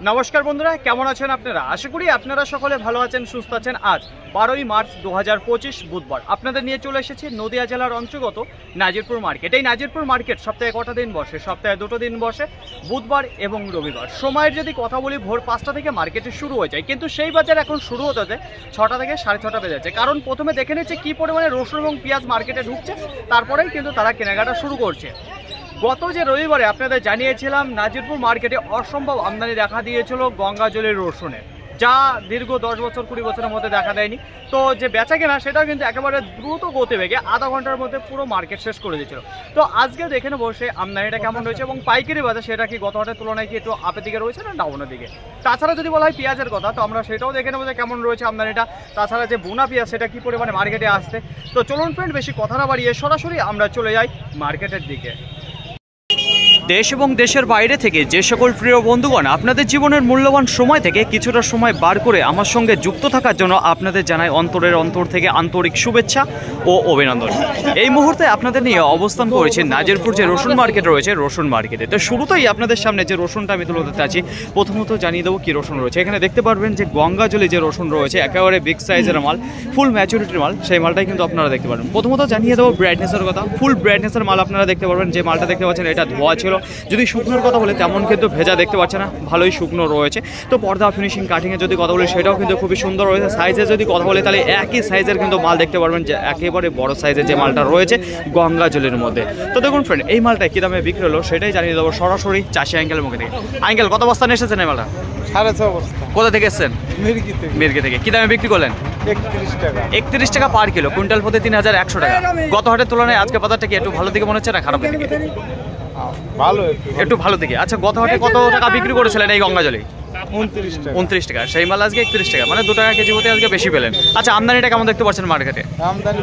নমস্কার বন্ধুরা, কেমন আছেন আপনারা? আশা করি আপনারা সকলে ভালো আছেন, সুস্থ আছেন। আজ 12ই মার্চ 2025 বুধবার আপনাদের নিয়ে চলে এসেছি নদিয়া জেলার অন্তর্গত নাজিরপুর মার্কেট। এই নাজিরপুর মার্কেট সপ্তাহে কটা দিন বসে? সপ্তাহে 2টো দিন বসে, বুধবার এবং রবিবার। সময়ের যদি কথা বলি, ভোর 5টা থেকে মার্কেটে শুরু হয়ে যায়, কিন্তু সেই বাজার এখন শুরু হতে 6টা থেকে 6:30 বেজে যাচ্ছে। কারণ প্রথমে দেখে নিচ্ছে কী পরিমাণে রসুন এবং পেঁয়াজ মার্কেটে ঢুকছে, তারপরেই কিন্তু তারা কেনাকাটা শুরু করছে। গত যে রবিবারে আপনাদের জানিয়েছিলাম নাজিরপুর মার্কেটে অসম্ভব আমদানি দেখা দিয়েছিল গঙ্গাজলের রসুনে, যা দীর্ঘ 10 বছর 20 বছরের মধ্যে দেখা দেয়নি। তো যে বেচা কেনা সেটাও কিন্তু একেবারে দ্রুত গতি বেগে আধা ঘন্টার মধ্যে পুরো মার্কেট শেষ করে দিয়েছিল। তো আজকে দেখে নেবো সে আমদানিটা কেমন রয়েছে এবং পাইকারি বাজার সেটা কি গত হাটের তুলনায় কি একটু আপের দিকে রয়েছে না ডাউনের দিকে। তাছাড়া যদি বলা হয় পেঁয়াজের কথা, তো আমরা সেটাও দেখে নেবো যে কেমন রয়েছে আমদানিটা। তাছাড়া যে বোনা পেঁয়াজ সেটা কি পরিমাণে মার্কেটে আসছে। তো চলুন ফ্রেন্ড, বেশি কথা না বাড়িয়ে সরাসরি আমরা চলে যাই মার্কেটের দিকে। দেশ এবং দেশের বাইরে থেকে যে সকল প্রিয় বন্ধুগণ আপনাদের জীবনের মূল্যবান সময় থেকে কিছুটা সময় বার করে আমার সঙ্গে যুক্ত থাকার জন্য আপনাদের জানাই অন্তরের অন্তর থেকে আন্তরিক শুভেচ্ছা ও অভিনন্দন। এই মুহূর্তে আপনাদের নিয়ে অবস্থান করেছি নাজিরপুর যে রসুন মার্কেট রয়েছে, রসুন মার্কেটে। তো শুরুতেই আপনাদের সামনে যে রসুনটা আমি তুলে ধরতে আছি, প্রথমত জানিয়ে দেবো কী রসুন রয়েছে। এখানে দেখতে পারবেন যে গঙ্গাজলি যে রসুন রয়েছে, একেবারে বিগ সাইজের মাল, ফুল ম্যাচুরিটির মাল, সেই মালটাই কিন্তু আপনারা দেখতে পারবেন। প্রথমত জানিয়ে দেবো ব্রাইটনেসের কথা, ফুল ব্রাইটনেসের মাল আপনারা দেখতে পারবেন। যে মালটা দেখতে পাচ্ছেন এটা ধোয়া ছিল, যদি শুকনোর কথা বলে তেমন কিন্তু ভেজা দেখতে পাচ্ছে না, ভালোই শুকনো রয়েছে। তো পর্দা ফিনিশিং কাটিংয়ের যদি কথা বলি সেটাও কিন্তু খুবই সুন্দর রয়েছে। সাইজের যদি কথা বলে তাহলে একই সাইজের কিন্তু মাল দেখতে পারবেন, যে একেবারে বড় সাইজের যে মালটা রয়েছে গঙ্গাজলের মধ্যে। তো দেখুন ফ্রেন্ড, এই মালটা কী দামে বিক্রি হলো সেটাই জানিয়ে দেবো সরাসরি চাষি আঙ্কেলের মুখে থেকে। আঙ্কেল, কত বস্তা নিয়ে এসেছেন এই মালটা? 6.5 বস্তা। কোথা থেকে এসেছেন? মির্গি থেকে। কী দামে বিক্রি করলেন? 31 টাকা। 31 টাকা পার কিলো, কুইন্টাল প্রতি 3100 টাকা। গত হাটের তুলনায় আজকে বাজারটা কি একটু ভালো দিকে মনে হচ্ছে না খারাপের দিকে? ভালো, একটু ভালো দিকে। আচ্ছা, গত হাটে কত টাকা বিক্রি করেছিলেন এই গঙ্গাজলে? 29 টাকা। 29 টাকা। সেই মাল আজকে 31 টাকা, মানে 2 টাকা কেজি হতে আজকে বেশি পেলেন। আচ্ছা, আমদানিটা কেমন দেখতে পাচ্ছেন মার্কেটে? আমদানি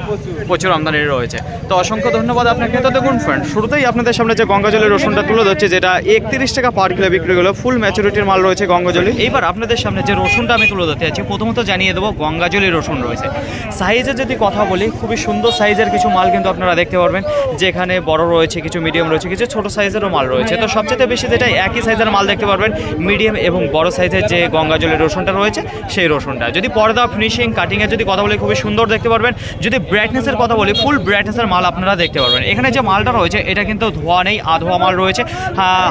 প্রচুর আমদানি রয়েছে। তো অসংখ্য ধন্যবাদ আপনাকে। তো দেখুন ফ্রেন্ড, শুরুতেই আপনাদের সামনে যে গঙ্গাজলের রসুনটা তুলে ধরছে, যেটা 31 টাকা পার কিলো বিক্রি হলো, ফুল ম্যাচুরিটির মাল রয়েছে গঙ্গাজলি। এইবার আপনাদের সামনে যে রসুনটা আমি তুলে ধরতে যাচ্ছি, প্রথমত জানিয়ে দেবো গঙ্গাজলি রসুন রয়েছে। সাইজের যদি কথা বলি, খুবই সুন্দর সাইজের কিছু মাল কিন্তু আপনারা দেখতে পারবেন, যেখানে বড় রয়েছে, কিছু মিডিয়াম রয়েছে, কিছু ছোট সাইজেরও মাল রয়েছে। তো সবচেয়ে বেশি যেটা একই সাইজের মাল দেখতে পারবেন, মিডিয়াম এবং বড় সাইজের যে গঙ্গাজলের রসুনটা রয়েছে সেই রসুনটা। যদি পর্দা ফিনিশিং কাটিংয়ের যদি কথা বলি, খুবই সুন্দর দেখতে পারবেন। যদি ব্রাইটনেসের কথা বলি, ফুল ব্রাইটনেসের মাল আপনারা দেখতে পারবেন। এখানে যে মালটা রয়েছে এটা কিন্তু ধোয়া নেই, আধোয়া মাল রয়েছে।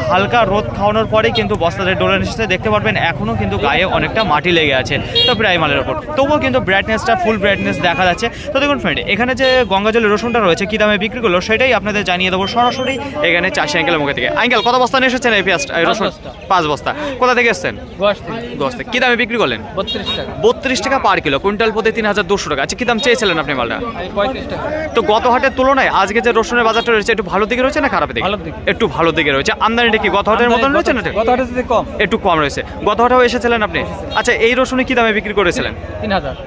হালকা রোদ খাওয়ানোর পরেই কিন্তু বস্তাতে ডোলে এসেছে, দেখতে পারবেন এখনও কিন্তু গায়ে অনেকটা মাটি লেগে আছে তো প্রায় মালের ওপর, তবুও কিন্তু ব্রাইটনেসটা ফুল ব্রাইটনেস দেখা যাচ্ছে। তো দেখুন ফ্রেন্ড, এখানে যে গঙ্গাজলের রসুনটা রয়েছে কী দামে বিক্রি করলো সেটাই আপনাদের জানিয়ে দেবো সরাসরি এখানে চাষি আঙ্কেলের মুখে থেকে। আঙ্কেল, কত বস্তা নিয়ে এসেছেন এই পেঁয়াজটা, এই রসুন? 5 বস্তা। কোথা থেকে এসেছেন? গোয়াতে। কী দামে বিক্রি করলেন? 32 টাকা। 32 টাকা পার কিলো, কুইন্টাল প্রতি 3200 টাকা। আচ্ছা, কী দাম চেয়েছিলেন আপনি মালটা? 35 টাকা। তো গত হাটের তুলনায় আজকে যে রসুনের বাজারটা রয়েছে একটু ভালো দিকে রয়েছে না খারাপ দিকে? একটু ভালো দিকে রয়েছে। আমদানিটা কি গত হাটের মতন রয়েছে না? গত হাটের থেকে কম, একটু কম রয়েছে। গত হাটেও এসেছিলেন আপনি? আচ্ছা, এই রসুনে কী দামে বিক্রি করেছিলেন?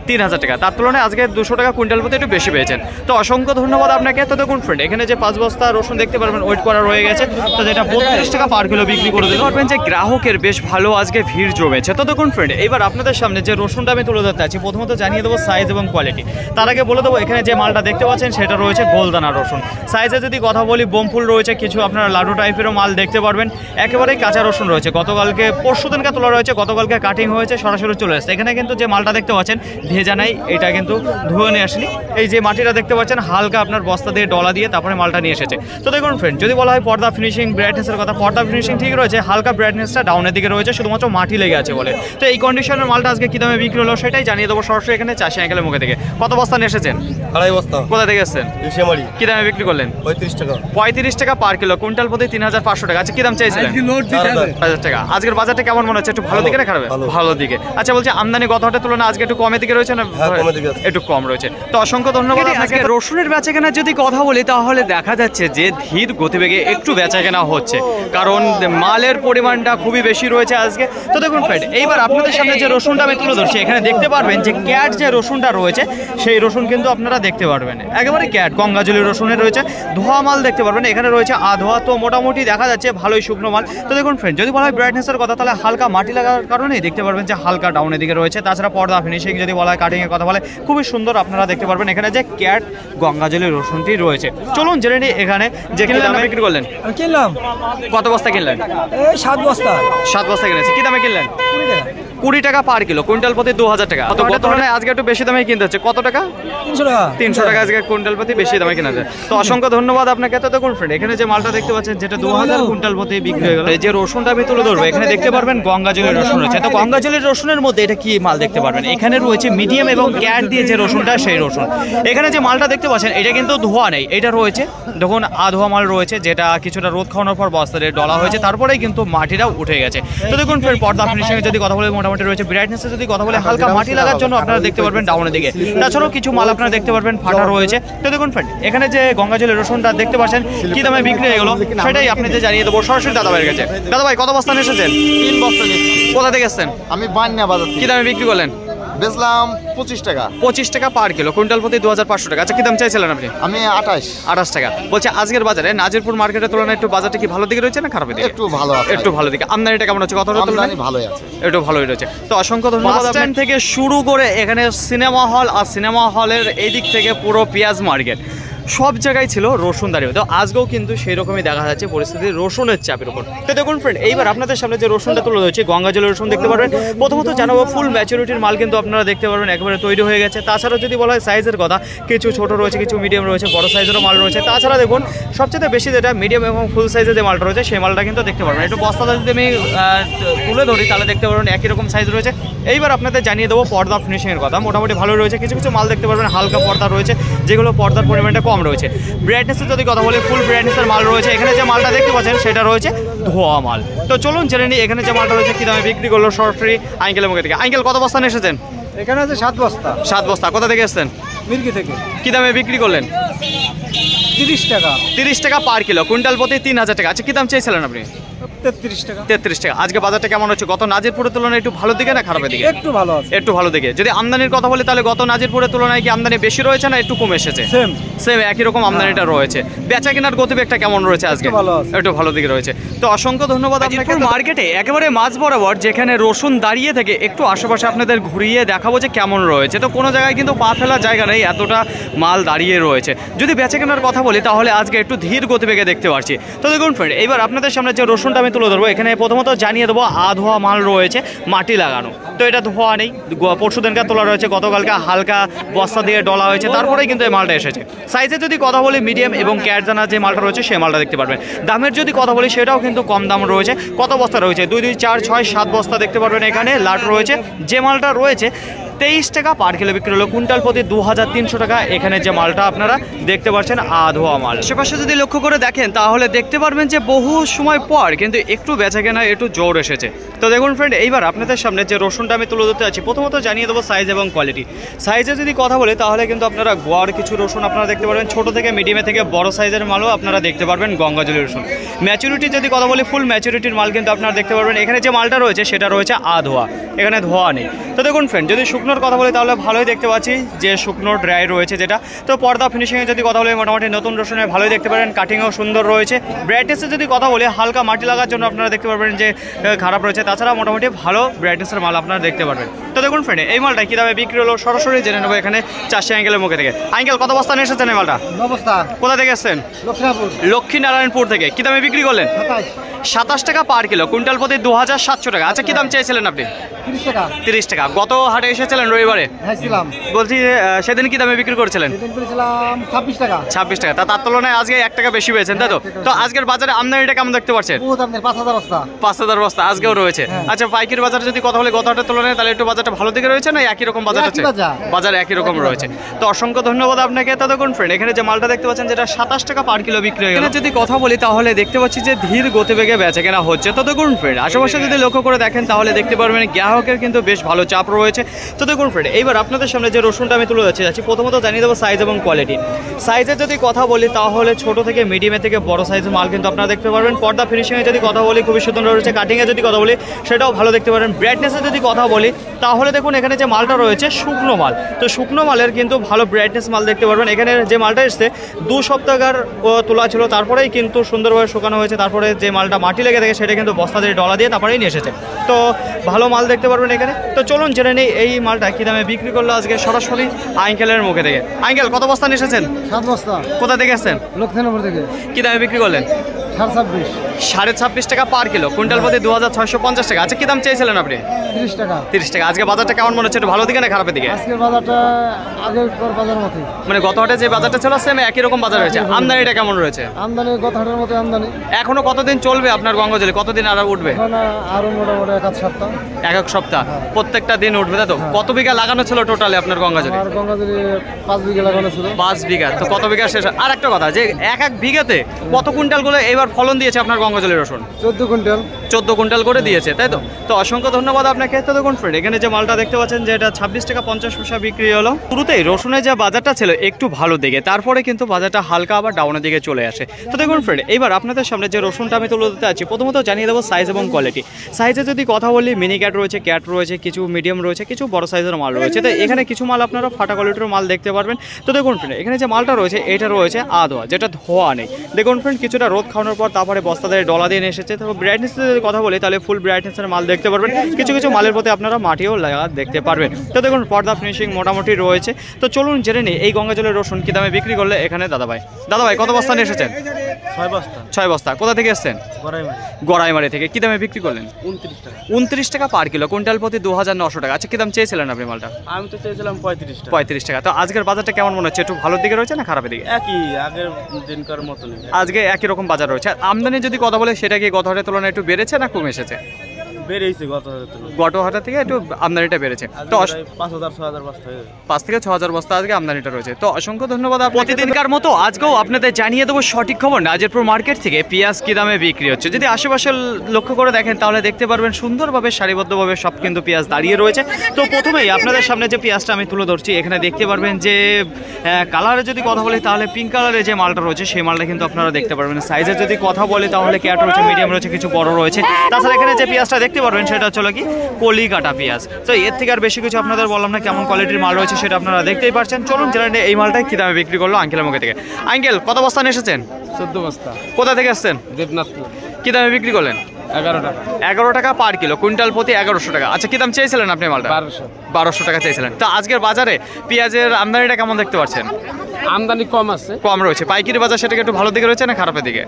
3000 টাকা। তার তুলনায় আজকে 200 টাকা কুইন্টাল প্রতি একটু বেশি পেয়েছেন। তো অসংখ্য ধন্যবাদ আপনাকে। তো দেখুন ফ্রেন্ড, এখানে যে 5 বস্তা রসুন দেখতে পারবেন ওয়েট করা রয়ে গেছে, তো যেটা 32 টাকা পার কিলো বিক্রি করে দিতে পারবেন, যে গ্রাহকের বেশ ভালো আজকে ভিড় জমেছে। তো দেখুন ফ্রেন্ড, এবার আপনাদের সামনে যে রসুনটা আমি তুলে ধরতে আছি, প্রথমত জানিয়ে দেবো সাইজ এবং কোয়ালিটি। তার আগে বলে দেবো এখানে যে মালটা দেখতে পাচ্ছেন সেটা রয়েছে গোলদানা রসুন। সাইজে যদি কথা বলি, বোমফুল রয়েছে, কিছু আপনারা লাডু টাইপেরও মাল দেখতে পারবেন। একেবারেই কাঁচা রসুন রয়েছে, গতকালকে পরশু দিনকে তোলা রয়েছে, গতকালকে কাটিং হয়েছে, সরাসরি চলে আসছে। এখানে কিন্তু যে মালটা দেখতে পাচ্ছেন ভেজা নাই, এটা কিন্তু ধুয়ে নিয়ে আসেনি। এই যে মাটিটা দেখতে পাচ্ছেন হালকা আপনার বস্তা দিয়ে ডলা দিয়ে তারপরে মালটা নিয়ে এসেছে। তো দেখুন ফ্রেন্ড, যদি বলা হয় পর্দা ফিনিশিং ব্রাইটনেসের কথা, পর্দা ফিনিশিং ঠিক রয়েছে, হালকা ব্রাইটনেসটা ডাউনের দিকে রয়েছে, শুধুমাত্র মাটি লেগে আছে বলে। তো এই কন্ডিশনের মালটা আজকে কী দামে বিক্রি হলো সেটাই জানিয়ে দেবো সরাসরি এখানে চাষি আঙ্কেলের মুখে থেকে। কত বস্তা নিয়ে এসেছেন? 2.5 বস্তা। কোথা থেকে এসেছেন? শ্যামারি। কী দামে বিক্রি করলেন? 35 টাকা। 35 টাকা পার কিলো, কুইন্টাল প্রতি 3500 টাকা। আচ্ছা, কী দাম চাইছিলেন? 5000 টাকা। আজকের বাজারটা কেমন মনে হচ্ছে? একটু ভালো দিকে না খারাপ? ভালো দিকে। আচ্ছা, বলছি আমদানি গত হাটের তুলনায় আজকে একটু কমের দিকে রয়েছে না? একটু কম রয়েছে। তো অসংখ্য ধন্যবাদ আপনাকে। রসুনের বেচাকেনার যদি কথা বলি তাহলে দেখা যাচ্ছে যে ধীর গতিবেগে একটু বেচাকেনা হচ্ছে, কারণ মালের পরিমাণটা খুবই বেশি রয়েছে আজকে। তো দেখুন ফ্রেন্ড, এইবার আপনাদের সামনে যে রসুনটা আমি তুলে ধরছি, এখানে দেখতে পারবেন যে ক্যাট যে রসুনটা রয়েছে সেই রসুন কিন্তু আপনারা দেখতে পারবেন। একেবারে ক্যাট গঙ্গাজলি রসুনের রয়েছে, ধোয়া মাল দেখতে পারবেন। এখানে রয়েছে আধোয়া, তো মোটামুটি দেখা যাচ্ছে ভালোই শুকনো মাল। তো দেখুন ফ্রেন্ড, যদি বলা হয় ব্রাইটনেসের কথা, তাহলে হালকা মাটি লাগার কারণেই দেখতে পারবেন যে হালকা ডাউনের দিকে রয়েছে। তাছাড়া পর্দা ফিনিশিং যদি বলা হয়, কাটিংয়ের কথা বলে খুবই সুন্দর আপনারা দেখতে পারবেন। এখানে যে ক্যাট গঙ্গাজলি রসুনটি রয়েছে, চলুন জেনে নিই এখানে যে কি দামে বিক্রি করলেন। কিনলাম কত বস্তা কিনলেন? এই 7 বস্তা। 7 বস্তা কিনেছি। কি দামে কিনলেন? 20 টাকা। 20 টাকা পার কিলো, কুইন্টাল প্রতি 2000 টাকা। তো গত তুলনায় আজকে একটু বেশি দামে কিনতে হচ্ছে। কত টাকা? 300 টাকা। 300 টাকা আজকে কুইন্টাল প্রতি বেশি দামে কিনা যায়। তো অসংখ্য ধন্যবাদ আপনাকে। তো দেখুন ফ্রেন্ড, এখানে যে মালটা দেখতে পাচ্ছেন যেটা 2000 কুইন্টাল প্রতি বিক্রি হয়ে গেল, এই যে রসুনটা আমি তুলে ধরবো, এখানে দেখতে পারবেন গঙ্গাজলের রসুন রয়েছে। তো গঙ্গাজলের রসুনের মধ্যে এটা কি মাল দেখতে পারবেন, এখানে রয়েছে মিডিয়াম এবং ক্যাট দিয়ে যে রসুনটা, সেই রসুন। এখানে যে মালটা দেখতে পাচ্ছেন এটা কিন্তু ধোয়া নেই, এটা রয়েছে দেখুন আধোয়া মাল রয়েছে, যেটা কিছুটা রোদ খাওয়ানোর পর বস্তাতে ডলা হয়েছে, তারপরেই কিন্তু মাটিটাও উঠে গেছে। তো দেখুন ফ্রেন্ড, পর্দা ফিনিশিং যদি কথা বলে মোটামুটি রয়েছে। ব্রাইটনেসে যদি কথা বলে হালকা মাটি লাগার জন্য আপনারা দেখতে পারবেন ডাউনের দিকে। তাছাড়াও কিছু মাল আপনারা দেখতে পারবেন ফাটা রয়েছে। তো দেখুন ফ্রেন্ড, এখানে যে গঙ্গাজলের রসুনটা দেখতে পাচ্ছেন কি দামে বিক্রি হয়ে গেল, সেটাই আপনাদের জানিয়ে দেবো সরাসরি দাদা ভাইয়ের কাছে। দাদা ভাই, কত বস্তা নিয়ে এসেছেন? 3 বস্তা নিচ্ছি। কোথা থেকে এসেছেন? আমি বান্না বাজার কি থেকে দামে বিক্রি করলেন? বেচলাম 25 টাকা। 25 টাকা পার কিলো, কুইন্টাল প্রতি 2500 টাকা। আচ্ছা, কি দাম চাইছিলেন আপনি? আমি 28 টাকা। বলছে আজকের বাজারে নাজিরপুর মার্কেটের তুলনায় একটু বাজারটা কি ভালো দিকে রয়েছে না খারাপ দিকে? একটু ভালো আছে। একটু ভালো দিকে। আমদানিটা কেমন হচ্ছে? কতটা তুলনায়? আমদানি ভালোই আছে। একটু ভালোই রয়েছে। তো অসংখ্য ধন্যবাদ। স্ট্যান্ড থেকে শুরু করে এখানে সিনেমা হল, আর সিনেমা হলের এই দিক থেকে পুরো পেঁয়াজ মার্কেট, সব জায়গায় ছিল রসুন দাঁড়িয়ে। তো আজকেও কিন্তু সেই রকমই দেখা যাচ্ছে পরিস্থিতি রসুনের চাপের উপর। তো দেখুন ফ্রেন্ড, এইবার আপনাদের সামনে যে রসুনটা তুলে ধরেছে গঙ্গাজলের রসুন দেখতে পারবেন। প্রথমত জানাবো ফুল ম্যাচুরিটির মাল কিন্তু আপনারা দেখতে পারবেন একেবারে তৈরি হয়ে গেছে। তাছাড়া যদি বলা হয় সাইজের কথা, কিছু ছোট রয়েছে, কিছু মিডিয়াম রয়েছে, বড় সাইজেরও মাল রয়েছে। তাছাড়া দেখুন সবচেয়ে বেশি যেটা মিডিয়াম এবং ফুল সাইজের যে মালটা রয়েছে, সেই মালটা কিন্তু দেখতে পারবেন। একটু বস্তাটা যদি আমি তুলে ধরি তাহলে দেখতে পারবেন একই রকম সাইজ রয়েছে। এইবার আপনাদের জানিয়ে দেবো পর্দা ফিনিশিংয়ের কথা, মোটামুটি ভালো রয়েছে। কিছু কিছু মাল দেখতে পারবেন হালকা পর্দা রয়েছে, যেগুলো পর্দার পরিমাণটা কম রয়েছে। ব্রাইটনেসের যদি কথা বলি, ফুল ব্রাইটনেসের মাল রয়েছে। এখানে যে মালটা দেখতে পাচ্ছেন সেটা রয়েছে ধোয়া মাল। তো চলুন জেনে নিই এখানে যে মালটা রয়েছে কি দামে বিক্রি করলো সরাসরি আঙ্কেলের মুখে থেকে। আঙ্কেল, কত বস্তা নিয়ে এসেছেন? এখানে আছে 7 বস্তা। 7 বস্তা। কোথা থেকে এসেছেন? মির্কি থেকে। কি দামে বিক্রি করলেন? 30 টাকা। 30 টাকা পার কিলো, কুইন্টাল প্রতি 3000 টাকা। আচ্ছা, কি দাম চেয়েছিলেন আপনি? 33 টাকা। 33 টাকা। আজকে বাজারটা কেমন হচ্ছে? গত নাজিরপুরের তুলনায় একটু ভালো দিকে না খারাপের দিকে? একটু ভালো আছে। একটু ভালো দিকে। যদি আমদানির কথা বলি তাহলে গত নাজিরপুরের তুলনায় কি আমদানি বেশি রয়েছে না একটু কমে এসেছে? সেম একই রকম আমদানিটা রয়েছে। বেচা কেনার গতিবেগটা কেমন রয়েছে আজকে? একটু ভালো দিকে রয়েছে। তো অসংখ্য ধন্যবাদ আপনাকে। মার্কেটে একেবারে মাঝ বরাবর যেখানে রসুন দাঁড়িয়ে থেকে একটু আশেপাশে আপনাদের ঘুরিয়ে দেখাবো যে কেমন রয়েছে। তো কোনো জায়গায় কিন্তু পা ফেলার জায়গা নেই, এতটা মাল দাঁড়িয়ে রয়েছে। যদি বেচা কেনার কথা বলি তাহলে আজকে একটু ধীর গতিবেগে দেখতে পাচ্ছি। তো দেখুন ফ্রেন্ড, এইবার আপনাদের সামনে যে রসুনটা আমি তুলে ধরবো, এখানে প্রথমত জানিয়ে দেবো আধোয়া মাল রয়েছে, মাটি লাগানো। তো এটা ধোয়া নেই, পরশু দিনকার তোলা রয়েছে, গতকালকে হালকা বস্তা দিয়ে ডলা হয়েছে, তারপরেই কিন্তু এই মালটা এসেছে। সাইজে যদি কথা বলি মিডিয়াম এবং ক্যাটজানা যে মালটা রয়েছে সেই মালটা দেখতে পারবেন। দামের যদি কথা বলি সেটাও কিন্তু কম দাম রয়েছে। কত বস্তা রয়েছে? 2, 2, 4, 6, 7 বস্তা দেখতে পারবেন। এখানে লাট রয়েছে। যে মালটা রয়েছে 23 টাকা পার কিলো বিক্রি হলো, কুইন্টাল প্রতি 2300 টাকা। এখানে যে মালটা আপনারা দেখতে পাচ্ছেন আধোয়া মাল। আশেপাশে যদি লক্ষ্য করে দেখেন তাহলে দেখতে পারবেন যে বহু সময় পর কিন্তু একটু বেচা কেনা একটু জোর এসেছে। তো দেখুন ফ্রেন্ড, এইবার আপনাদের সামনে যে রসুনটা আমি তুলে ধরতে আছি, প্রথমত জানিয়ে দেবো সাইজ এবং কোয়ালিটি। সাইজে যদি কথা বলি তাহলে কিন্তু আপনারা গোয়ার কিছু রসুন আপনারা দেখতে পারবেন, ছোট থেকে মিডিয়ামে থেকে বড় সাইজের মালও আপনারা দেখতে পারবেন গঙ্গাজলি রসুন। ম্যাচুরিটি যদি কথা বলি, ফুল ম্যাচুরিটির মাল কিন্তু আপনারা দেখতে পারবেন। এখানে যে মালটা রয়েছে সেটা রয়েছে আধোয়া, এখানে ধোয়া নেই। তো দেখুন ফ্রেন্ড, যদি শুকনোর কথা বলি তাহলে ভালোই দেখতে পাচ্ছি যে শুকনো ড্রাই রয়েছে যেটা। তো পর্দা ফিনিশিংয়ে যদি কথা বলি মোটামুটি নতুন রসুনে ভালোই দেখতে পারেন, কাটিংও সুন্দর রয়েছে। ব্রাইটনেসে যদি কথা বলি হালকা মাটি লাগার জন্য আপনারা দেখতে পারবেন যে খারাপ রয়েছে। তাছাড়া মোটামুটি ভালো ব্রাইটনেসের মাল আপনারা দেখতে পারবেন। তো দেখুন ফ্রেন্ড, এই মালটা কী দামে বিক্রি হলো সরাসরি জেনে নেবো এখানে চাষি আঙ্কেলের মুখে থেকে। আঙ্কেল, কত বস্তা নিয়ে এসেছেন এই মালটা? 9 বস্তা। কোথা থেকে এসেছেন? লক্ষ্মীনারায়ণপুর থেকে। কী দামে বিক্রি করলেন? 27 টাকা পার কিলো, কুইন্টাল প্রতি 2700 টাকা। আচ্ছা, কি দাম চেয়েছিলেন আপনি? 30 টাকা। 30 টাকা। গত হাটে এসেছিলেন রবিবারে? হ্যাঁ ছিলাম। বলছি সেদিন কি দামে বিক্রি করেছিলেন? সেদিন করেছিলাম 26 টাকা। 26 টাকা। তার তুলনায় আজকে 1 টাকা বেশি পেয়েছেন, তাই তো? তো আজকের বাজারে আমদানিটা কেমন দেখতে পাচ্ছেন? বহুত আপনার 5000 বস্তা। 5000 বস্তা আজকেও রয়েছে। আচ্ছা, পাইকারি বাজারে যদি কথা বলে গত হাটের তুলনায় তাহলে একটু বাজারটা ভালো দিকে রয়েছে না একই রকম বাজার আছে? বাজার একই রকম রয়েছে। তো অসংখ্য ধন্যবাদ আপনাকে। তো দেখুন ফ্রেন্ড, এখানে যে মালটা দেখতে পাচ্ছেন যেটা 27 টাকা পার কিলো বিক্রি হয়ে গেল। যদি কথা বলি তাহলে দেখতে পাচ্ছি যে ধীর গতিবেগে থেকে বেচা কেনা হচ্ছে। তো দেখুন ফ্রেন্ড, আশেপাশে যদি লক্ষ্য করে দেখেন তাহলে দেখতে পারবেন গ্রাহকের কিন্তু বেশ ভালো চাপ রয়েছে। তো দেখুন ফ্রেন্ড, এইবার আপনাদের সামনে যে রসুনটা আমি তুলে যাচ্ছি প্রথমত জানিয়ে দেবো সাইজ এবং কোয়ালিটি। সাইজের যদি কথা বলি তাহলে ছোট থেকে মিডিয়ামের থেকে বড় সাইজের মাল কিন্তু আপনারা দেখতে পারবেন। পর্দা ফিনিশিংয়ে যদি কথা বলি খুবই সুন্দর রয়েছে, কাটিংয়ে যদি কথা বলি সেটাও ভালো দেখতে পারেন। ব্রাইটনেসে যদি কথা বলি তাহলে দেখুন এখানে যে মালটা রয়েছে শুকনো মাল, তো শুকনো মালের কিন্তু ভালো ব্রাইটনেস মাল দেখতে পারবেন। এখানে যে মালটা এসছে 2 সপ্তাহকার তোলা ছিল, তারপরেই কিন্তু সুন্দরভাবে শুকানো হয়েছে। তারপরে যে মালটা মাটি লেগে থাকে সেটা কিন্তু বস্তা দিয়ে ডলা দিয়ে তারপরেই নিয়ে এসেছে। তো ভালো মাল দেখতে পারবেন এখানে। তো চলুন জেনে নেই এই মালটা কী দামে বিক্রি করলো আজকে সরাসরি আঙ্কেলের মুখে থেকে। আঙ্কেল, কত বস্তা নিয়ে এসেছেন? 7 বস্তা। কোথা থেকে এসেছেন? লক্ষ্মীনগর থেকে। কী দামে বিক্রি করলেন? 26.5। 26.5 টাকা পার কিলো, কুইন্টাল প্রতি 2650 টাকা। আচ্ছা, কী দাম চেয়েছিলেন আপনি? 30 টাকা। 30 টাকা। আজকে বাজারটা কেমন মনে হচ্ছে? একটু ভালো দিকে না খারাপের দিকে? আজকের বাজারটা আগের বাজার মতোই, মানে গত হাটে যে বাজারটা ছিল সেম একই রকম বাজার রয়েছে। আমদানিটা কেমন রয়েছে? আমদানি গত হাটের মতো আমদানি। এখনো কতদিন চলবে আপনার গঙ্গাজলে? কতদিন আর উঠবে? এখন আরো মোটামুটি 1 সপ্তাহ। এক সপ্তাহ, প্রত্যেকটা দিন উঠবে, তাই তো? কত বিঘা লাগানো ছিল টোটালি আপনার গঙ্গাজলে? আর গঙ্গাজলে 5 বিঘা লাগানো ছিল। 5 বিঘা। তো কত বিঘা শেষ? আর একটা কথা, যে এক বিঘাতে কত কুইন্টাল করে এবার ফলন দিয়েছে আপনার গঙ্গাজলের রসুন? 14 কুইন্টাল। 14 কুইন্টাল করে দিয়েছে, তাই তো? তো অসংখ্য ধন্যবাদ আপনাকে। তো দেখুন ফ্রেন্ড, এখানে যে মালটা দেখতে পাচ্ছেন যে এটা 26 টাকা 50 পয়সা বিক্রি হলো। শুরুতেই রসুনের যে বাজারটা ছিল একটু ভালো দিকে, তারপরে কিন্তু বাজারটা হালকা আবার ডাউনের দিকে চলে আসে। তো দেখুন ফ্রেন্ড, এবার আপনাদের সামনে যে রসুনটা আমি তুলে দিতে আছি প্রথমত জানিয়ে দেবো সাইজ এবং কোয়ালিটি। সাইজে যদি কথা বলি মিনি ক্যাট রয়েছে, ক্যাট রয়েছে, কিছু মিডিয়াম রয়েছে, কিছু বড় সাইজের মাল রয়েছে। তো এখানে কিছু মাল আপনারা ফাটা কোয়ালিটির মাল দেখতে পারবেন। তো দেখুন ফ্রেন্ড, এখানে যে মালটা রয়েছে এটা রয়েছে আধোয়া, যেটা ধোয়া নেই। দেখুন ফ্রেন্ড, কিছুটা রোদ খাওয়ানোর পর তারপরে বস্তা দিয়ে ডলা দিয়ে নিয়ে এসেছে। তো ব্রাইটনেস যদি কথা বলি তাহলে ফুল ব্রাইটনেসের মাল দেখতে পারবেন। কিছু কিছু মালের প্রতি আপনারা মাটিও লাগা দেখতে পারবেন। তো দেখুন পর্দা ফিনিশিং মোটামুটি রয়েছে। তো চলুন জেনে নিই এই গঙ্গাজলের রসুন কী দামে বিক্রি করলে এখানে দাদাভাই কত বস্তা নিয়ে এসেছেন? 6 বস্তা। 6 বস্তা। কোথা থেকে এসেছেন? গড়াইমারি থেকে। কী দামে বিক্রি করলেন? 29 টাকা। 29 টাকা পার কিলো, কুইন্টাল প্রতি 2900 টাকা। আচ্ছা, কী দাম চেয়েছিলেন আপনি মালটা? আমি তো চেয়েছিলাম 35 টাকা। 35 টাকা। তো আজকের বাজারটা কেমন মনে হচ্ছে? একটু ভালোর দিকে রয়েছে না খারাপের দিকে? একই আগের দিনকার মতনই। আজকে একই রকম বাজার রয়েছে। আর আমদানি যদি কথা বলে সেটা কি গত হাটের তুলনায় একটু বেড়েছে না কমে এসেছে? বেড়েছে গত হাটের তুলনায়। গত হাটের থেকে একটু আমদানিটা বেড়েছে। তো 5000-6000 বস্তা হয়ে গেছে। 5 থেকে 6000 বস্তা আজকে আমদানিটা রয়েছে। তো অসংখ্য ধন্যবাদ। প্রতিদিনকার মতো আজকেও আপনাদের জানিয়ে দেবো সঠিক খবর নাজিরপুর মার্কেট থেকে পেঁয়াজ কী দামে বিক্রি হচ্ছে। যদি আশেপাশে লক্ষ্য করে দেখেন তাহলে দেখতে পারবেন সুন্দরভাবে সারিবদ্ধভাবে সব কিন্তু পেঁয়াজ দাঁড়িয়ে রয়েছে। তো প্রথমেই আপনাদের সামনে যে পেঁয়াজটা আমি তুলে ধরছি এখানে দেখতে পারবেন যে কালারে যদি কথা বলি তাহলে পিঙ্ক কালারের যে মালটা রয়েছে সেই মালটা কিন্তু আপনারা দেখতে পারবেন। সাইজে যদি কথা বলি তাহলে ক্যাট রয়েছে, মিডিয়াম রয়েছে, কিছু বড় রয়েছে। তাছাড়া এখানে যে পেঁয়াজটা দেখতে পারবেন সেটা হচ্ছে কি কলি কাটা পেঁয়াজ। তো এর থেকে আর বেশি কিছু আপনাদের বললাম না, কেমন কোয়ালিটির মাল রয়েছে সেটা আপনারা দেখতেই পারছেন। চলুন জেনে এই মালটাই কী দামে বিক্রি করলো আঙ্কেলের মুখে থেকে। আঙ্কেল, কত বস্তা নিয়ে এসেছেন? 14 বস্তা। কোথা থেকে আসছেন? দেবনাথপুর। কী দামে বিক্রি করলেন? 11 টাকা। 11 টাকা পার কিলো, কুইন্টাল প্রতি 1100 টাকা। আচ্ছা, কী দাম চেয়েছিলেন আপনি মালটা? 1200 টাকা চেয়েছিলেন। তো আজকের বাজারে পেঁয়াজের আমদানিটা কেমন দেখতে পাচ্ছেন? আমদানি কম আছে। কম রয়েছে। পাইকারি বাজার সেটাকে একটু ভালো দিকে রয়েছে না খারাপের দিকে?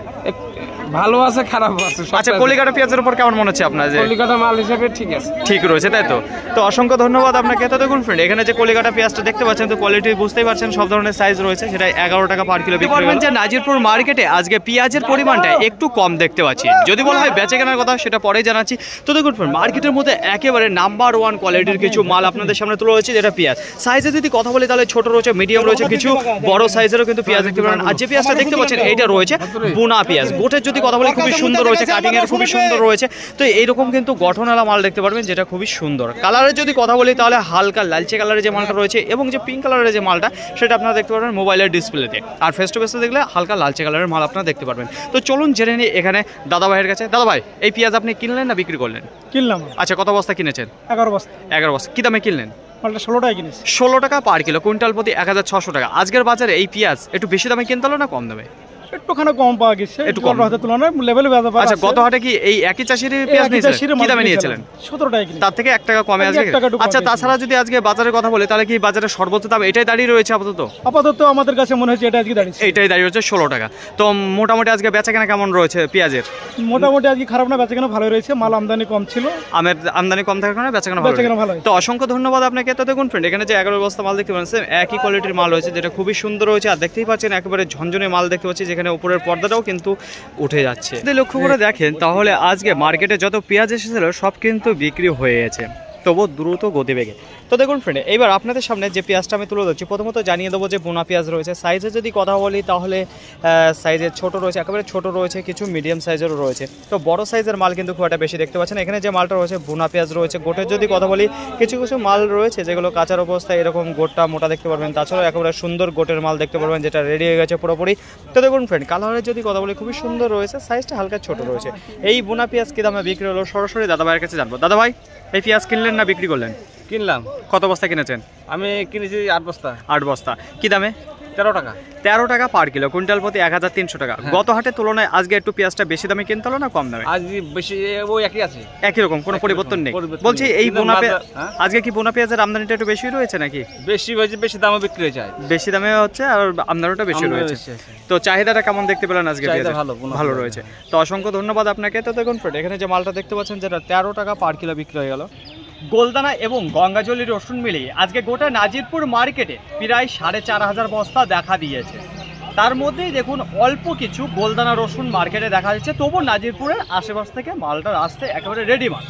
ভালো আছে, খারাপ আছে। আচ্ছা, কলিকাটা পেঁয়াজের উপর কেমন মনে হচ্ছে আপনার? যে কলিকাতা মাল হিসেবে ঠিক আছে, ঠিক রয়েছে, তাই তো? তো অসংখ্য ধন্যবাদ আপনাকে। তো দেখুন ফ্রেন্ড, এখানে যে কলিকাটা পেঁয়াজটা দেখতে পাচ্ছেন তো কোয়ালিটি বুঝতেই পারছেন, সব ধরনের সাইজ রয়েছে। সেটা 11 টাকা পার কিলো বিক্রি করবেন। যে নাজিরপুর মার্কেটে আজকে পেঁয়াজের পরিমাণটা একটু কম দেখতে পাচ্ছি। যদি বলা হয় বেচে কেনার কথা সেটা পরেই জানাচ্ছি। তো দেখুন ফ্রেন্ড, মার্কেটের মধ্যে একেবারে নাম্বার 1 কোয়ালিটির কিছু মাল আপনাদের সামনে তুলে হয়েছে, যেটা পেঁয়াজ। সাইজে যদি কথা বলি তাহলে ছোট রয়েছে, মিডিয়াম রয়েছে, কিছু বড় সাইজেরও কিন্তু পেঁয়াজ দেখতে পারেন। আর যে পেঁয়াজটা দেখতে পাচ্ছেন এইটা রয়েছে বুনা পেঁয়াজ। গোটের যদি কথা বলি খুবই সুন্দর রয়েছে, কাটিং এর খুবই সুন্দর রয়েছে। তো এইরকম কিন্তু গঠনওয়ালা মাল দেখতে পারবেন, যেটা খুবই সুন্দর। কালারের যদি কথা বলি তাহলে হালকা লালচে কালারের যে মালটা রয়েছে এবং যে পিঙ্ক কালারের যে মালটা সেটা আপনারা দেখতে পারবেন মোবাইলের ডিসপ্লেতে। আর ফেস টু ফেসে দেখলে হালকা লালচে কালারের মাল আপনারা দেখতে পারবেন। তো চলুন জেনে নিই এখানে দাদা ভাইয়ের কাছে। দাদা ভাই, এই পেঁয়াজ আপনি কিনলেন না বিক্রি করলেন? কিনলাম। আচ্ছা, কত বস্তা কিনেছেন? 11 বস্তা। 11 বস্তা। কি দামে কিনলেন? মালটা 16 টাকা কিনেছি। 16 টাকা পার কিলো, কুইন্টাল প্রতি 1600 টাকা। আজকের বাজারে এই পেঁয়াজ একটু বেশি দামে কিনতে হলো না কম দামে? একটুখানি কম পাওয়া গেছে, একটু কম হাতের তুলনায় লেভেলে বেচা পাওয়া। আচ্ছা, গত হাটে কি এই একই চাষিরই পেঁয়াজ নিয়েছিলেন? কি দামে নিয়েছিলেন? 17 টাকা কিলো। তার থেকে 1 টাকা কমে আসবে। আচ্ছা, তাছাড়া যদি আজকে বাজারের কথা বলি তাহলে কি বাজারের সর্বোচ্চ দাম এটাই দাঁড়িয়ে রয়েছে আপাতত? আপাতত আমাদের কাছে মনে হচ্ছে এটা আজকে দাঁড়িয়েছে। এইটাই দাঁড়িয়ে রয়েছে 16 টাকা। তো মোটামুটি আজকে বেচাকেনা কেমন রয়েছে পেঁয়াজের? মোটামুটি আজকে খারাপ না, বেচাকেনা ভালো রয়েছে। মাল আমদানি কম ছিল, আমদানি কম থাকার কারণে বেচাকেনা ভালো। তো অসংখ্য ধন্যবাদ আপনাকে। তো দেখুন ফ্রেন্ড, এখানে যে 11 বস্তা মাল দেখতে পাচ্ছেন একই কোয়ালিটির মাল রয়েছে, যেটা খুবই সুন্দর রয়েছে। আর দেখতেই পাচ্ছেন একেবারে ঝনঝনে মাল দেখতে পাচ্ছি, যেখানে উপরের পর্দাটাও কিন্তু উঠে যাচ্ছে। যদি লক্ষ্য করে দেখেন তাহলে আজকে মার্কেটে যত পেঁয়াজ এসেছিল সব কিন্তু বিক্রি হয়ে গেছে, তবু দ্রুত গতিবেগে। তো দেখুন ফ্রেন্ড, এইবার আপনাদের সামনে যে পেঁয়াজটা আমি তুলে ধরছি, প্রথমত জানিয়ে দেবো যে বোনা পেঁয়াজ রয়েছে। সাইজে যদি কথা বলি তাহলে সাইজের ছোট রয়েছে, একেবারে ছোট রয়েছে, কিছু মিডিয়াম সাইজেরও রয়েছে। তো বড় সাইজের মাল কিন্তু খুব একটা বেশি দেখতে পাচ্ছেন। এখানে যে মালটা রয়েছে বোনা পেঁয়াজ রয়েছে। গোটের যদি কথা বলি, কিছু কিছু মাল রয়েছে যেগুলো কাঁচার অবস্থায় এরকম গোটটা মোটা দেখতে পারবেন, তাছাড়াও একেবারে সুন্দর গোটের মাল দেখতে পারবেন যেটা রেডি হয়ে গেছে পুরোপুরি। তো দেখুন ফ্রেন্ড, কালারের যদি কথা বলি খুবই সুন্দর রয়েছে, সাইজটা হালকা ছোট রয়েছে। এই বোনা পেঁয়াজ কী দামে বিক্রি হলো সরাসরি দাদা ভাইয়ের কাছে জানবো। দাদা ভাই, এই পেঁয়াজ কিনলেন না বিক্রি করলেন? কিনলাম। কত বস্তা কিনেছেন? আমি কিনেছি 8 বস্তা। 8 বস্তা। কি দামে? 13 টাকা। 13 টাকা পার কিলো, কুইন্টাল প্রতি 1300 টাকা। গত হাটের তুলনায় আজকে একটু পেঁয়াজটা বেশি দামে কিনতে হলো না কম দামে? আজ বেশি ওই একই আছে, একই রকম, কোনো পরিবর্তন নেই। বলছি এই বোনা পেঁয়াজ আজকে কি বোনা পেঁয়াজের আমদানিটা একটু বেশি রয়েছে নাকি? বেশি হয়েছে, বেশি দামে বিক্রি হয়েছে। বেশি দামে হচ্ছে আর আমদানিটা বেশি রয়েছে। তো চাহিদাটা কেমন দেখতে পেলেন আজকে? ভালো রয়েছে। তো অসংখ্য ধন্যবাদ আপনাকে। তো দেখুন ফ্রেন্ড, এখানে যে মালটা দেখতে পাচ্ছেন যেটা 13 টাকা পার কিলো বিক্রি হয়ে গেল। গোলদানা এবং গঙ্গাজলি রসুন মিলিয়ে আজকে গোটা নাজিরপুর মার্কেটে প্রায় 4500 বস্তা দেখা দিয়েছে। তার মধ্যেই দেখুন অল্প কিছু গোলদানা রসুন মার্কেটে দেখা যাচ্ছে, তবু নাজিরপুরের আশেপাশ থেকে মালটা আসতে একেবারে রেডি মাল।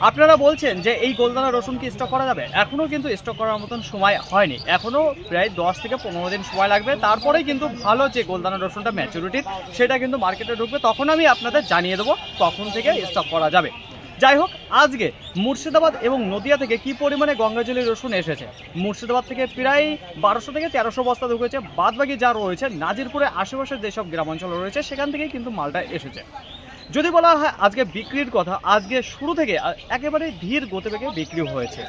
আপনারা বলছেন যে এই গোলদানা রসুন কি স্টক করা যাবে? এখনও কিন্তু স্টক করার মতন সময় হয়নি, এখনও প্রায় 10 থেকে 15 দিন সময় লাগবে। তারপরেই কিন্তু ভালো যে গোলদানা রসুনটা ম্যাচুরিটির সেটা কিন্তু মার্কেটে ঢুকবে, তখন আমি আপনাদের জানিয়ে দেবো কখন থেকে স্টক করা যাবে। যাই হোক, আজকে মুর্শিদাবাদ এবং নদিয়া থেকে কি পরিমাণে গঙ্গাজলি রসুন এসেছে, মুর্শিদাবাদ থেকে প্রায় 1200 থেকে 1300 বস্তা ঢুকেছে। বাদবাকি যা রয়েছে নাজিরপুরের আশেপাশের যেসব গ্রামাঞ্চল রয়েছে সেখান থেকেই কিন্তু মালটা এসেছে। যদি বলা হয় আজকে বিক্রির কথা, আজকে শুরু থেকে একেবারে ধীর গতিবেগে বিক্রি হয়েছে।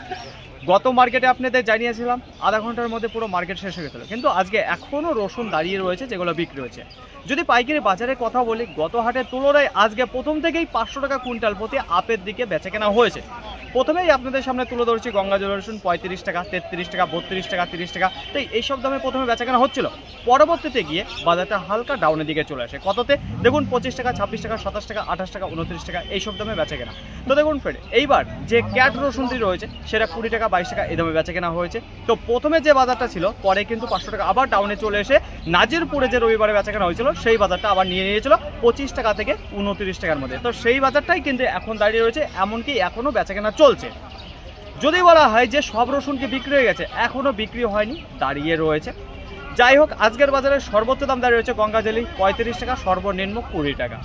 গত মার্কেটে আপনাদের জানিয়েছিলাম আধা ঘন্টার মধ্যে পুরো মার্কেট শেষ হয়ে গেছিল, কিন্তু আজকে এখনও রসুন দাঁড়িয়ে রয়েছে যেগুলো বিক্রি হয়েছে। যদি পাইকারি বাজারের কথা বলি, গত হাটের তুলনায় আজকে প্রথম থেকেই 500 টাকা কুইন্টাল প্রতি আপের দিকে বেচাকেনা হয়েছে। প্রথমেই আপনাদের সামনে তুলে ধরছি গঙ্গাজল রসুন 35 টাকা, 33 টাকা, 32 টাকা, 30 টাকা। তো এইসব দামে প্রথমে বেচাকেনা হচ্ছিল, পরবর্তীতে গিয়ে বাজারটা হালকা ডাউনের দিকে চলে আসে। কততে দেখুন 25 টাকা, 26 টাকা, 27 টাকা, 28 টাকা, 29 টাকা এইসব দামে বেচাকেনা। তো দেখুন ফ্রেন্ড, এইবার যে ক্যাট রসুনটি রয়েছে সেটা 20 টাকা, 22 টাকা এই দামে বেচাকেনা হয়েছে। তো প্রথমে যে বাজারটা ছিল, পরে কিন্তু 500 টাকা আবার ডাউনে চলে এসে নাজিরপুরে যে রবিবারে বেচাকেনা হয়েছিল সেই বাজারটা আবার নিয়ে নিয়েছিল 25 টাকা থেকে 29 টাকার মধ্যে। তো সেই বাজারটাই কিন্তু এখন দাঁড়িয়ে রয়েছে, এমনকি এখনও বেচাকেনা চলছে। যদি বলা হয় যে সব রসুন কি বিক্রি হয়ে গেছে, এখনও বিক্রি হয়নি, দাঁড়িয়ে রয়েছে। যাই হোক, আজকের বাজারে সর্বোচ্চ দাম দাঁড়িয়ে রয়েছে গঙ্গাজলি 35 টাকা, সর্বনিম্ন 20 টাকা।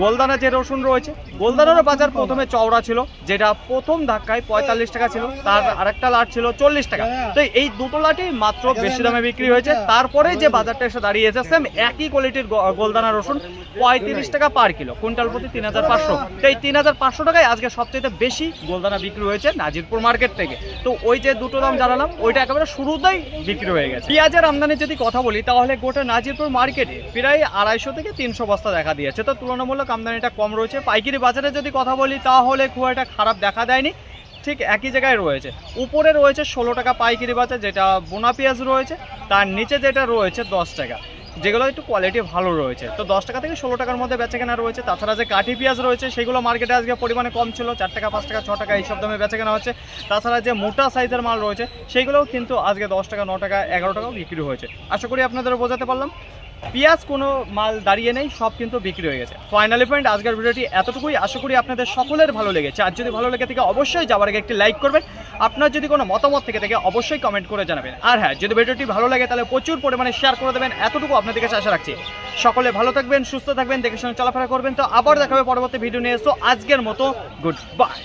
গোলদানা যে রসুন রয়েছে, গোলদানার বাজার প্রথমে চওড়া ছিল, যেটা প্রথম ধাক্কায় 45 টাকা ছিল, তার আরেকটা লাট ছিল 40 টাকা। তো এই দুটো লাটই মাত্র বেশি দামে বিক্রি হয়েছে। তারপরে যে বাজারটা এসে দাঁড়িয়েছে সেম একই কোয়ালিটির গোলদানা রসুন 35 টাকা পার কিলো, কুইন্টাল প্রতি 3500। তো এই 3500 টাকায় আজকে সবচেয়ে বেশি গোলদানা বিক্রি হয়েছে নাজিরপুর মার্কেট থেকে। তো ওই যে দুটো দাম জানালাম ওইটা একেবারে শুরুতেই বিক্রি হয়ে গেছে। পেঁয়াজের আমদানির যদি কথা বলি তাহলে গোটা নাজিরপুর মার্কেটে প্রায় 250 থেকে 300 বস্তা দেখা দিয়েছে। তো তুলনামূলক আমদানিটা কম রয়েছে। পাইকারি বাজারে যদি কথা বলি তাহলে খুব একটা খারাপ দেখা দেয়নি, ঠিক একই জায়গায় রয়েছে। উপরে রয়েছে 16 টাকা পাইকারি বাজার, যেটা বোনা পেঁয়াজ রয়েছে। তার নিচে যেটা রয়েছে 10 টাকা, যেগুলো একটু কোয়ালিটি ভালো রয়েছে। তো 10 টাকা থেকে 16 টাকার মধ্যে বেচাকেনা রয়েছে। তাছাড়া যে কাঠি পেঁয়াজ রয়েছে সেগুলো মার্কেটে আজকে পরিমাণে কম ছিল, 4 টাকা, 5 টাকা, 6 টাকা এইসব দামে বেচাকেনা হচ্ছে। তাছাড়া যে মোটা সাইজের মাল রয়েছে সেগুলোও কিন্তু আজকে 10 টাকা, 9 টাকা, 11 টাকাও বিক্রি হয়েছে। আশা করি আপনাদেরও বোঝাতে পারলাম। পেঁয়াজ কোনো মাল দাঁড়িয়ে নেই, সব কিন্তু বিক্রি হয়ে গেছে। ফাইনালি ফ্রেন্ড, আজকের ভিডিওটি এতটুকুই। আশা করি আপনাদের সকলের ভালো লেগেছে। আর যদি ভালো লেগে থাকে অবশ্যই যাওয়ার আগে একটি লাইক করবেন। আপনার যদি কোনো মতামত থেকে থাকে অবশ্যই কমেন্ট করে জানাবেন। আর হ্যাঁ, যদি ভিডিওটি ভালো লাগে তাহলে প্রচুর পরিমাণে শেয়ার করে দেবেন। এতটুকু আপনাদের কাছে আশা রাখছি। সকলে ভালো থাকবেন, সুস্থ থাকবেন, দেখে শুনে চলাফেরা করবেন। তো আবার দেখা হবে পরবর্তী ভিডিও নিয়ে। সো আজকের মতো গুড বাই।